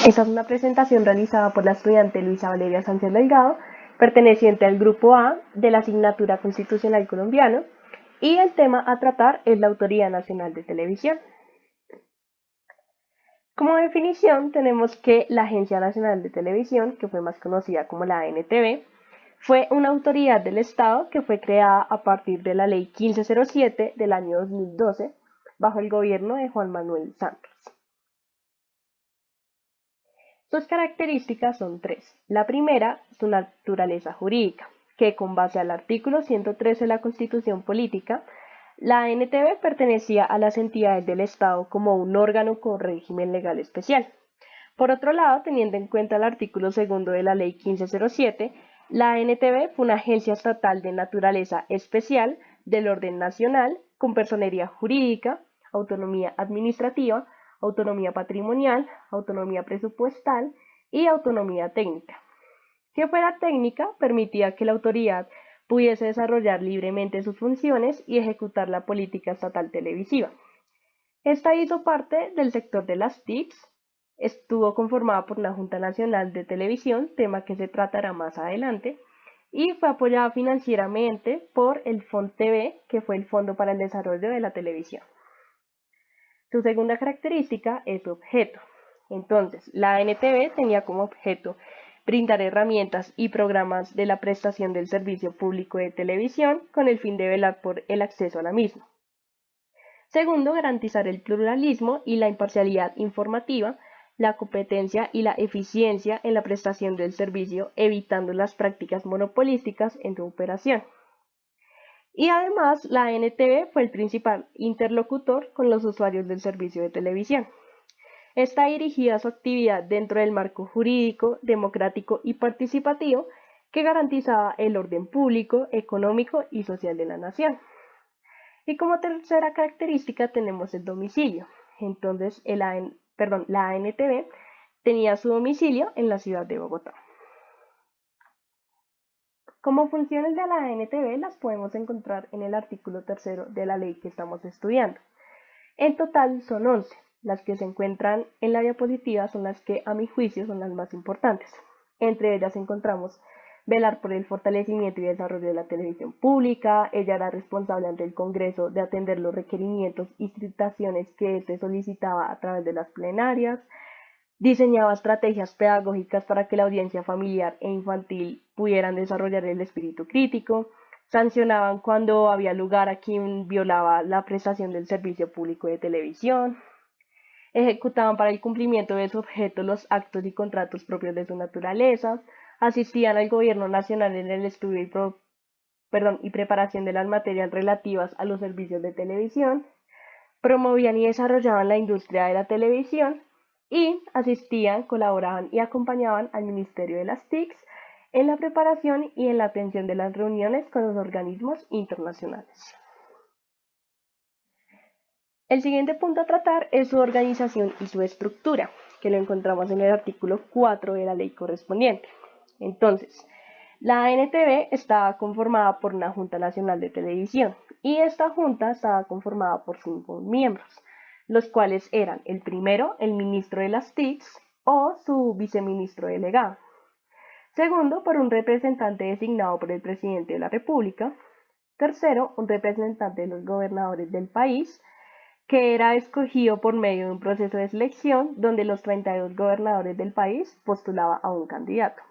Esta es una presentación realizada por la estudiante Luisa Valeria Sánchez Delgado, perteneciente al Grupo A de la Asignatura Constitucional Colombiano, y el tema a tratar es la Autoridad Nacional de Televisión. Como definición tenemos que la Agencia Nacional de Televisión, que fue más conocida como la ANTV, fue una autoridad del Estado que fue creada a partir de la Ley 1507 del año 2012 bajo el gobierno de Juan Manuel Santos. Sus características son tres. La primera, su naturaleza jurídica, que con base al artículo 113 de la Constitución Política, la ANTV pertenecía a las entidades del Estado como un órgano con régimen legal especial. Por otro lado, teniendo en cuenta el artículo segundo de la Ley 1507, la ANTV fue una agencia estatal de naturaleza especial del orden nacional con personería jurídica, autonomía administrativa, autonomía patrimonial, autonomía presupuestal y autonomía técnica. Que fuera técnica permitía que la autoridad pudiese desarrollar libremente sus funciones y ejecutar la política estatal televisiva. Esta hizo parte del sector de las TICs, estuvo conformada por una Junta Nacional de Televisión, tema que se tratará más adelante, y fue apoyada financieramente por el FONTV, que fue el Fondo para el Desarrollo de la Televisión. Su segunda característica es su objeto. Entonces, la ANTV tenía como objeto brindar herramientas y programas de la prestación del servicio público de televisión con el fin de velar por el acceso a la misma. Segundo, garantizar el pluralismo y la imparcialidad informativa, la competencia y la eficiencia en la prestación del servicio, evitando las prácticas monopolísticas en su operación. Y además, la ANTV fue el principal interlocutor con los usuarios del servicio de televisión. Está dirigida su actividad dentro del marco jurídico, democrático y participativo que garantizaba el orden público, económico y social de la nación. Y como tercera característica tenemos el domicilio. Entonces, la ANTV tenía su domicilio en la ciudad de Bogotá. Como funciones de la ANTV las podemos encontrar en el artículo 3 de la ley que estamos estudiando. En total son 11. Las que se encuentran en la diapositiva son las que a mi juicio son las más importantes. Entre ellas encontramos velar por el fortalecimiento y desarrollo de la televisión pública. Ella era responsable ante el Congreso de atender los requerimientos y citaciones que éste solicitaba a través de las plenarias. Diseñaba estrategias pedagógicas para que la audiencia familiar e infantil pudieran desarrollar el espíritu crítico. Sancionaban cuando había lugar a quien violaba la prestación del servicio público de televisión. Ejecutaban para el cumplimiento de su objeto los actos y contratos propios de su naturaleza. Asistían al gobierno nacional en el estudio y preparación de las materias relativas a los servicios de televisión. Promovían y desarrollaban la industria de la televisión y asistían, colaboraban y acompañaban al Ministerio de las TICs en la preparación y en la atención de las reuniones con los organismos internacionales. El siguiente punto a tratar es su organización y su estructura, que lo encontramos en el artículo 4 de la ley correspondiente. Entonces, la ANTV estaba conformada por una Junta Nacional de Televisión y esta junta estaba conformada por 5 miembros, los cuales eran el primero, el ministro de las TICs o su viceministro delegado. Segundo, por un representante designado por el presidente de la República. Tercero, un representante de los gobernadores del país, que era escogido por medio de un proceso de selección donde los 32 gobernadores del país postulaban a un candidato.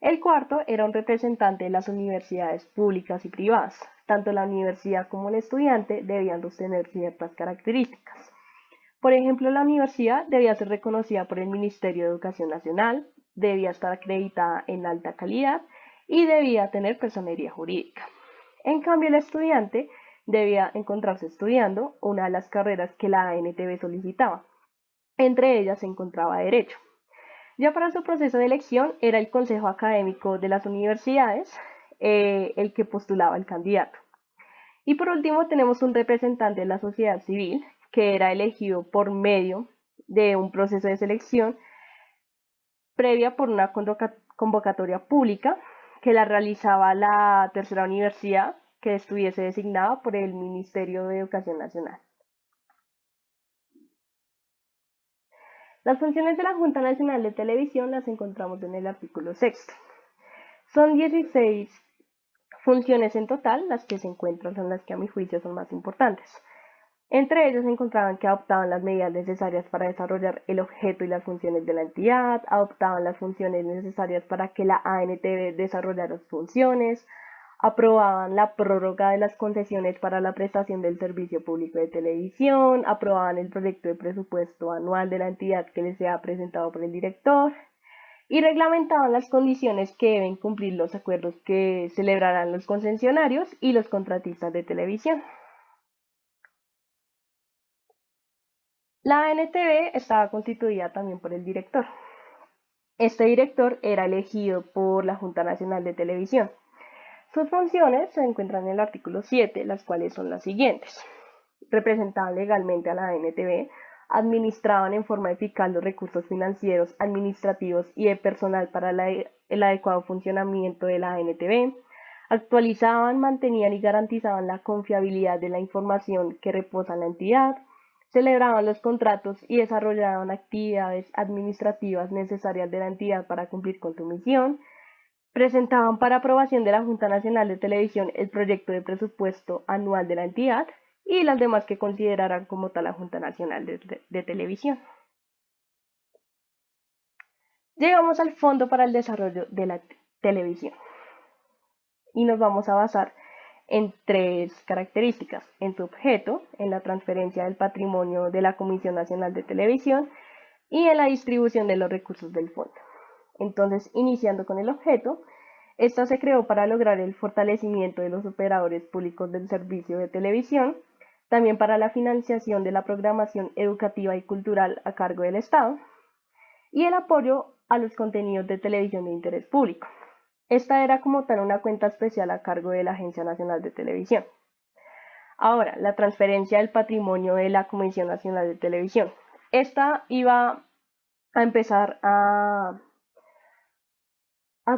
El cuarto era un representante de las universidades públicas y privadas. Tanto la universidad como el estudiante debían tener ciertas características. Por ejemplo, la universidad debía ser reconocida por el Ministerio de Educación Nacional, debía estar acreditada en alta calidad y debía tener personería jurídica. En cambio, el estudiante debía encontrarse estudiando una de las carreras que la ANTV solicitaba. Entre ellas se encontraba Derecho. Ya para su proceso de elección era el Consejo Académico de las Universidades el que postulaba al candidato. Y por último tenemos un representante de la sociedad civil que era elegido por medio de un proceso de selección previa por una convocatoria pública que la realizaba la tercera universidad que estuviese designada por el Ministerio de Educación Nacional. Las funciones de la Junta Nacional de Televisión las encontramos en el artículo 6. Son 16 funciones en total, las que se encuentran son las que a mi juicio son más importantes. Entre ellos se encontraban que adoptaban las medidas necesarias para desarrollar el objeto y las funciones de la entidad, adoptaban las funciones necesarias para que la ANTV desarrollara sus funciones, aprobaban la prórroga de las concesiones para la prestación del servicio público de televisión, aprobaban el proyecto de presupuesto anual de la entidad que les sea presentado por el director y reglamentaban las condiciones que deben cumplir los acuerdos que celebrarán los concesionarios y los contratistas de televisión. La ANTV estaba constituida también por el director. Este director era elegido por la Junta Nacional de Televisión. Sus funciones se encuentran en el artículo 7, las cuales son las siguientes. Representaban legalmente a la ANTV, administraban en forma eficaz los recursos financieros, administrativos y de personal para el adecuado funcionamiento de la ANTV, actualizaban, mantenían y garantizaban la confiabilidad de la información que reposa en la entidad, celebraban los contratos y desarrollaban actividades administrativas necesarias de la entidad para cumplir con su misión, presentaban para aprobación de la Junta Nacional de Televisión el proyecto de presupuesto anual de la entidad y las demás que consideraran como tal la Junta Nacional de Televisión. Llegamos al Fondo para el Desarrollo de la Televisión y nos vamos a basar en tres características: en su objeto, en la transferencia del patrimonio de la Comisión Nacional de Televisión y en la distribución de los recursos del fondo. Entonces, iniciando con el objeto, esta se creó para lograr el fortalecimiento de los operadores públicos del servicio de televisión, también para la financiación de la programación educativa y cultural a cargo del Estado, y el apoyo a los contenidos de televisión de interés público. Esta era como tal una cuenta especial a cargo de la Agencia Nacional de Televisión. Ahora, la transferencia del patrimonio de la Comisión Nacional de Televisión. Esta iba a empezar a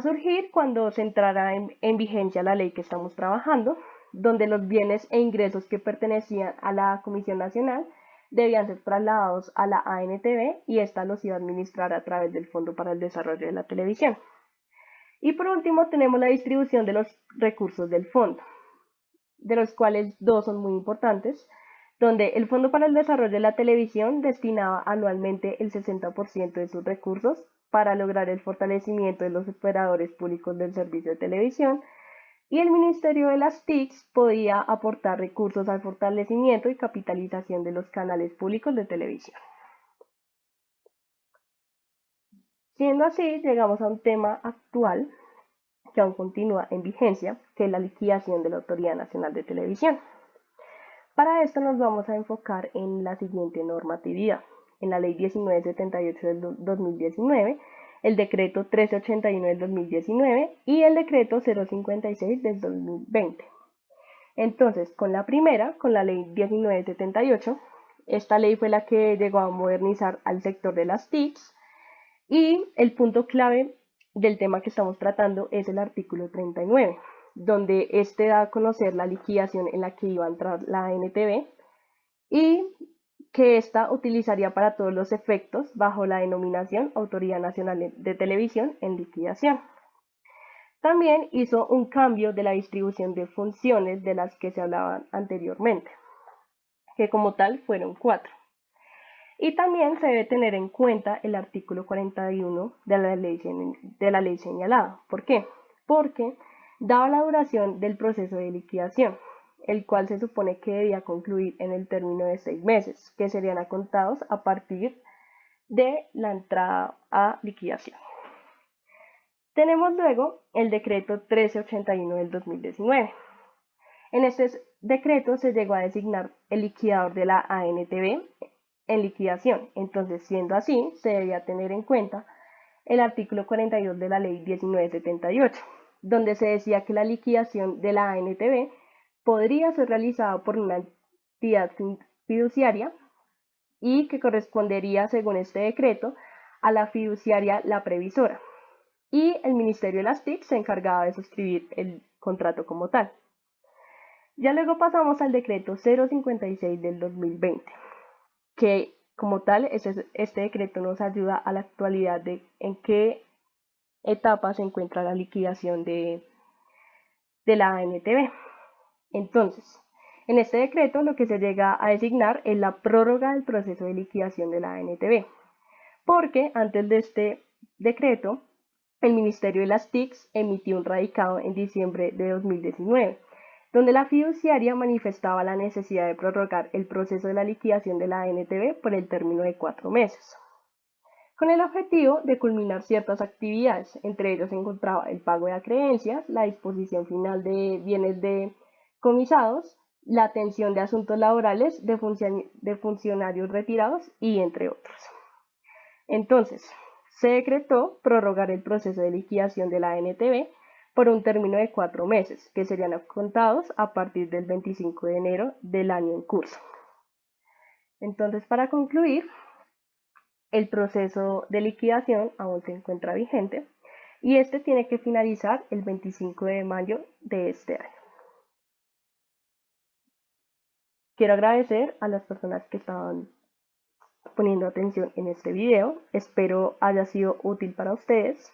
surgir cuando se entrara en vigencia la ley que estamos trabajando, donde los bienes e ingresos que pertenecían a la Comisión Nacional debían ser trasladados a la ANTV y esta los iba a administrar a través del Fondo para el Desarrollo de la Televisión. Y por último tenemos la distribución de los recursos del fondo, de los cuales dos son muy importantes, donde el Fondo para el Desarrollo de la Televisión destinaba anualmente el 60% de sus recursos para lograr el fortalecimiento de los operadores públicos del servicio de televisión, y el Ministerio de las TICs podía aportar recursos al fortalecimiento y capitalización de los canales públicos de televisión. Siendo así, llegamos a un tema actual que aún continúa en vigencia, que es la liquidación de la Autoridad Nacional de Televisión. Para esto nos vamos a enfocar en la siguiente normatividad: en la Ley 1978 del 2019, el Decreto 1381 del 2019 y el Decreto 056 del 2020. Entonces, con la primera, con la Ley 1978, esta ley fue la que llegó a modernizar al sector de las TICs, y el punto clave del tema que estamos tratando es el artículo 39, donde este da a conocer la liquidación en la que iba a entrar la ANTV y que ésta utilizaría para todos los efectos bajo la denominación Autoridad Nacional de Televisión en liquidación. También hizo un cambio de la distribución de funciones de las que se hablaban anteriormente, que como tal fueron 4. Y también se debe tener en cuenta el artículo 41 de la ley señalada. ¿Por qué? Porque daba la duración del proceso de liquidación, el cual se supone que debía concluir en el término de 6 meses, que serían contados a partir de la entrada a liquidación. Tenemos luego el decreto 1381 del 2019. En este decreto se llegó a designar el liquidador de la ANTV en liquidación. Entonces, siendo así, se debía tener en cuenta el artículo 42 de la Ley 1978, donde se decía que la liquidación de la ANTV podría ser realizada por una entidad fiduciaria y que correspondería, según este decreto, a la fiduciaria la previsora, y el Ministerio de las TIC se encargaba de suscribir el contrato como tal. Ya luego pasamos al decreto 056 del 2020, que Como tal, este decreto nos ayuda a la actualidad de en qué etapa se encuentra la liquidación de la ANTV. Entonces, en este decreto lo que se llega a designar es la prórroga del proceso de liquidación de la ANTV, porque antes de este decreto, el Ministerio de las TICs emitió un radicado en diciembre de 2019, donde la fiduciaria manifestaba la necesidad de prorrogar el proceso de la liquidación de la ANTV por el término de 4 meses, con el objetivo de culminar ciertas actividades. Entre ellos se encontraba el pago de acreencias, la disposición final de bienes decomisados, la atención de asuntos laborales de funcionarios retirados y entre otros. Entonces, se decretó prorrogar el proceso de liquidación de la ANTV por un término de 4 meses, que serían contados a partir del 25 de enero del año en curso. Entonces, para concluir, el proceso de liquidación aún se encuentra vigente y este tiene que finalizar el 25 de mayo de este año. Quiero agradecer a las personas que estaban poniendo atención en este video. Espero haya sido útil para ustedes.